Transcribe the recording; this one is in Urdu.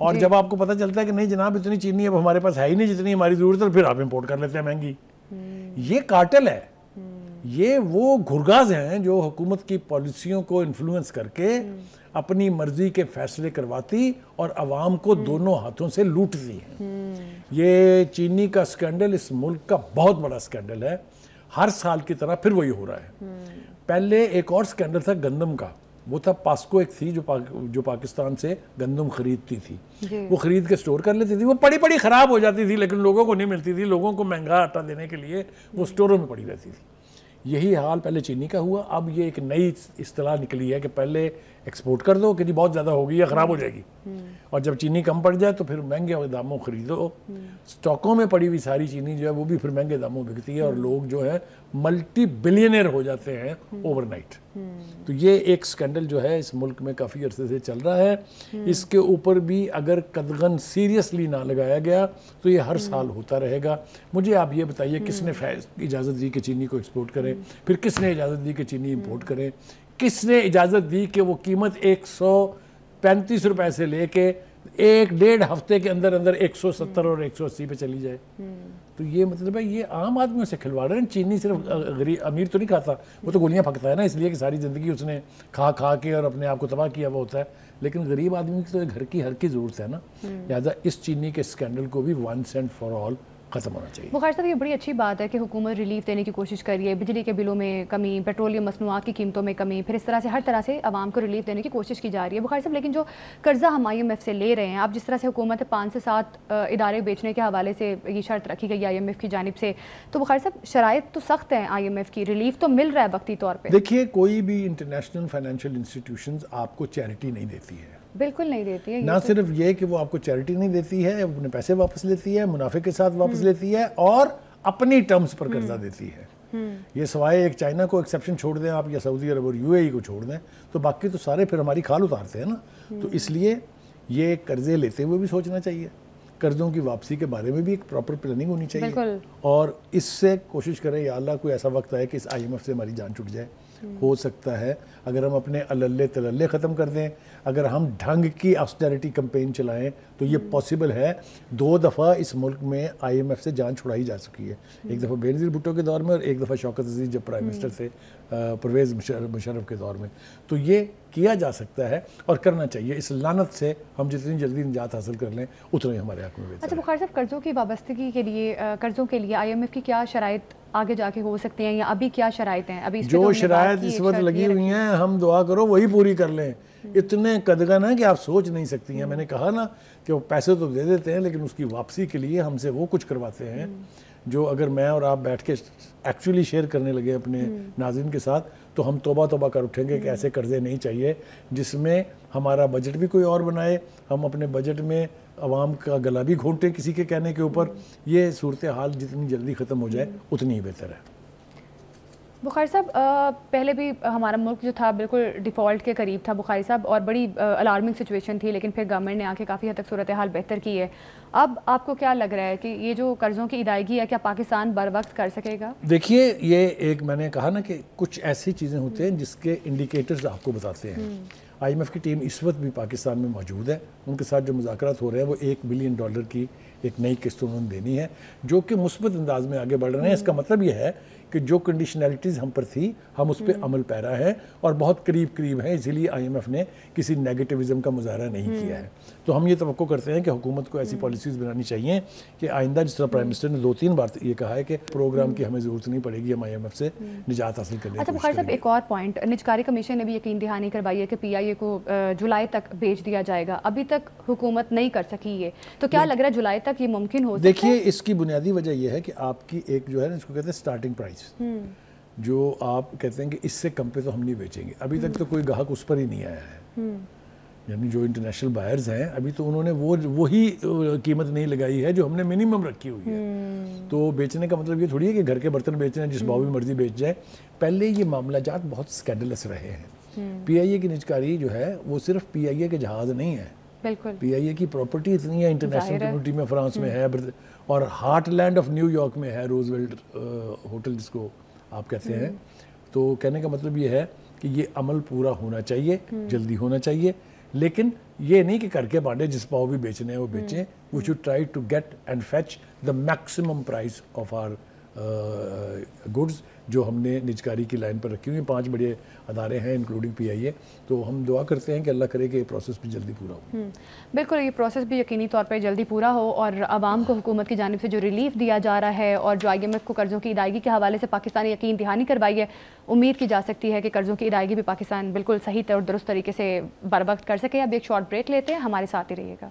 اور جب آپ کو پتہ چلتا ہے کہ نہیں جناب اتنی چینی اب ہمارے پاس ہے ہی نہیں جتنی ہماری ضرورت ہے، پھر آپ امپورٹ کر لیتے ہیں مہنگی. یہ کارٹل ہے، یہ وہ گھرگاز ہیں جو حکومت کی پالیسیوں کو انفلوئنس کر کے اپنی مرضی کے فیصلے کرواتی اور عوام کو دونوں ہاتھوں سے لوٹتی ہیں. یہ چینی کا سکینڈل اس ملک کا بہت بڑا سکینڈل ہے. ہر سال کی طرح پھر وہی ہو رہا ہے. پہلے ایک اور سکینڈل تھا گندم کا، وہ تھا پاسکو ایک تھی جو پاکستان سے گندم خریدتی تھی. وہ خرید کے سٹور کر لیتی تھی، وہ پڑی خراب ہو جاتی تھی لیکن لوگوں کو نہیں ملتی تھی. لوگوں کو مہنگا آٹا دینے کے لیے وہ سٹوروں میں پڑی رہتی تھی. یہی حال پہلے چینی کا ہوا. اب یہ ایک نئی اصطلاح نکلی ہے کہ پہلے ایکسپورٹ کر دو کہ جی بہت زیادہ ہوگی یا خراب ہو جائے گی، اور جب چینی کم پڑ جائے تو پھر مہنگے داموں خریدو. سٹاکوں میں پڑی ہوئی ساری چینی جو ہے وہ بھی پھر مہنگے داموں بکتی ہے اور لوگ جو ہے ملٹی بلینئر ہو جاتے ہیں اوور نائٹ. تو یہ ایک سکینڈل جو ہے اس ملک میں کافی عرصے سے چل رہا ہے. اس کے اوپر بھی اگر قدغن سیریسلی نہ لگایا گیا تو یہ ہر سال ہوتا رہے گا. مجھے آپ یہ بتائیے کس نے اجازت دی کہ چینی کو ایکسپورٹ کریں، پھر کس نے اجازت دی کہ چینی امپورٹ کریں، کس نے اجازت دی کہ وہ قیمت 135 روپے سے لے کے 1.5 ہفتے کے اندر 170 اور 180 پہ چلی جائے. تو یہ مطلب ہے یہ عام آدمیوں سے کھلواڑ ہے. چینی صرف امیر تو نہیں کھاتا، وہ تو گولیاں پھکتا ہے نا، اس لیے کہ ساری زندگی اس نے کھا کے اور اپنے آپ کو تباہ کیا ہوا ہوتا ہے. لیکن غریب آدمی کی تو گھر کی ہر کی ضرورت ہے نا. لہٰذا اس چینی کے اسکینڈل کو بھی ونس اینڈ فار آل ختم ہونا چاہیے. بخاری صاحب یہ بڑی اچھی بات ہے کہ حکومت ریلیف دینے کی کوشش کر رہی ہے، بجلی کے بلوں میں کمی، پیٹرولیم مصنوعات کی قیمتوں میں کمی، پھر اس طرح سے ہر طرح سے عوام کو ریلیف دینے کی کوشش کی جا رہی ہے. بخاری صاحب لیکن جو قرضہ ہم IMF سے لے رہے ہیں، اب جس طرح سے حکومت 5 سے 7 ادارے بیچنے کے حوالے سے یہ شرط رکھی گئی IMF کی جانب سے، تو بخاری صاحب شرائط تو سخت ہیں IMF کی، ریلیف تو مل رہا ہے وقتی طور پہ. دیکھیے کوئی بھی انٹرنیشنل فائنینشیل انسٹیٹیوشنز آپ کو چیریٹی نہیں دیتی ہے. بالکل نہیں دیتی ہے. نہ صرف یہ کہ وہ آپ کو چیریٹی نہیں دیتی ہے، اپنے پیسے واپس لیتی ہے، منافع کے ساتھ واپس لیتی ہے اور اپنی ٹرمز پر قرضہ دیتی ہے. یہ سوائے ایک چائنا کو ایکسیپشن چھوڑ دیں آپ، یا سعودی عرب اور UAE کو چھوڑ دیں، تو باقی تو سارے پھر ہماری کھال اتارتے ہیں نا. تو اس لیے یہ قرضے لیتے ہوئے بھی سوچنا چاہیے، قرضوں کی واپسی کے بارے میں بھی ایک پراپر پلاننگ ہونی چاہیے. اور اس سے کوشش کریں یا اللہ کوئی ایسا وقت آئے کہ اس IMF سے ہماری جان چھٹ جائے. ہو سکتا ہے اگر ہم اپنے اللے تللے ختم کر دیں، اگر ہم ڈھنگ کی آسٹیرٹی کمپین چلائیں تو یہ پاسبل ہے. 2 دفعہ اس ملک میں IMF سے جان چھڑائی جا چکی ہے. ایک دفعہ بے نظیر بھٹو کے دور میں اور ایک دفعہ شوکت عزیز جب پرائم منسٹر تھے پرویز مشرف کے دور میں. تو یہ کیا جا سکتا ہے اور کرنا چاہیے. اس لعنت سے ہم جتنی جلدی نجات حاصل کر لیں اتنا ہی ہمارے حق میں بہتر ہے. اچھا بخاری صاحب قرضوں کی وابستگی کے لیے، قرضوں کے لیے IMF کی کیا شرائط آگے جا کے ہو سکتی ہیں، یا ابھی کیا شرائط ہیں؟ ابھی جو شرائط اس وقت لگی ہوئی ہیں ہم دعا کرو وہی پوری کر لیں. اتنے قدغن ہیں کہ آپ سوچ نہیں سکتی ہیں. میں نے کہا نا کہ وہ پیسے تو دے دیتے ہیں لیکن اس کی واپسی کے لیے ہم سے وہ کچھ کرواتے ہیں جو اگر میں اور آپ بیٹھ کے ایکچولی شیئر کرنے لگے اپنے ناظرین کے ساتھ تو ہم توبہ کر اٹھیں گے کہ ایسے قرضے نہیں چاہیے جس میں ہمارا بجٹ بھی کوئی اور بنائے، ہم اپنے بجٹ میں عوام کا گلا بھی گھونٹیں کسی کے کہنے کے اوپر. یہ صورتحال جتنی جلدی ختم ہو جائے اتنی ہی بہتر ہے. بخاری صاحب پہلے بھی ہمارا ملک جو تھا بالکل ڈیفالٹ کے قریب تھا بخاری صاحب، اور بڑی الارمنگ سچویشن تھی، لیکن پھر گورنمنٹ نے آ کے کافی حد تک صورتحال بہتر کی ہے. اب آپ کو کیا لگ رہا ہے کہ یہ جو قرضوں کی ادائیگی ہے کیا پاکستان بر وقت کر سکے گا؟ دیکھیے یہ ایک میں نے کہا نا کہ کچھ ایسی چیزیں ہوتے ہیں جس کے انڈیکیٹرز آپ کو بتاتے ہیں. IMF کی ٹیم اس وقت بھی پاکستان میں موجود ہے. ان کے ساتھ جو مذاکرات ہو رہے ہیں وہ $1 بلین کی ایک نئی قسط انہوں نے دینی ہے جو کہ مثبت انداز میں آگے بڑھ رہے ہیں. اس کا مطلب یہ ہے کہ جو کنڈیشنلٹیز ہم پر تھی ہم اس پہ عمل پیرا ہے اور بہت قریب ہیں، اسی لیے IMF نے کسی نیگیٹیوزم کا مظاہرہ نہیں کیا ہے. تو ہم یہ توقع کرتے ہیں کہ حکومت کو ایسی پالیسیز بنانی چاہیے کہ آئندہ جس طرح پرائم منسٹر نے 2-3 بار یہ کہا ہے کہ پروگرام کی ہمیں ضرورت نہیں پڑے گی، ہم IMF سے نجات حاصل کرنے کی کوشش کریں گے. اچھا بخاری صاحب ایک اور پوائنٹ، نجکاری کمیشن نے بھی یقین دہانی کروائی ہے کہ PIA کو جولائی تک بھیج دیا جائے گا. ابھی تک حکومت نہیں کر سکی یہ، تو کیا لگ رہا ہے جولائی تک یہ ممکن ہو سکتا ہے؟ دیکھیے اس کی بنیادی وجہ یہ ہے کہ آپ کی ایک جو ہے نا اس کو کہتے ہیں سٹارٹنگ پرائس، جو آپ کہتے ہیں کہ اس سے کم پہ تو ہم نہیں بیچیں گے. ابھی تک تو کوئی گاہک اس پر ہی نہیں آیا ہے. یعنی جو انٹرنیشنل بائرز ہیں ابھی تو انہوں نے وہی قیمت نہیں لگائی ہے جو ہم نے منیمم رکھی ہوئی ہے. تو بیچنے کا مطلب یہ تھوڑی ہے کہ گھر کے برتن بیچ رہے ہیں جس بھاؤ بھی مرضی بیچ جائے. پہلے یہ معاملہ جات بہت سکینڈلس رہے ہیں. PIA کی نجکاری جو ہے وہ صرف PIA کے جہاز نہیں ہے. بالکل PIA کی پراپرٹی اتنی ہے انٹرنیشنل کمیونٹی میں، فرانس میں ہے اور heartland of New York میں ہے روزویلٹ ہوٹل جس کو آپ کہتے ہیں. تو کہنے کا مطلب یہ ہے کہ یہ عمل پورا ہونا چاہیے، جلدی ہونا چاہیے. لیکن یہ نہیں کہ کر کے بانٹے، جس پاؤ بھی بیچنے ہیں وہ بیچیں. We should try to get and fetch the maximum price of our goods جو ہم نے نجکاری کی لائن پر رکھی ہوئی ہیں. 5 بڑے ادارے ہیں انکلوڈنگ PIA، تو ہم دعا کرتے ہیں کہ اللہ کرے کہ یہ پروسیس بھی جلدی پورا ہو. بالکل، یہ پروسیس بھی یقینی طور پہ جلدی پورا ہو اور عوام کو حکومت کی جانب سے جو ریلیف دیا جا رہا ہے اور جو IMF کو قرضوں کی ادائیگی کے حوالے سے پاکستان نے یقین دہانی کروائی ہے، امید کی جا سکتی ہے کہ قرضوں کی ادائیگی بھی پاکستان بالکل صحیح اور درست طریقے سے بر وقت کر سکے. اب ایک شارٹ بریک لیتے ہیں، ہمارے ساتھ ہی رہیے گا.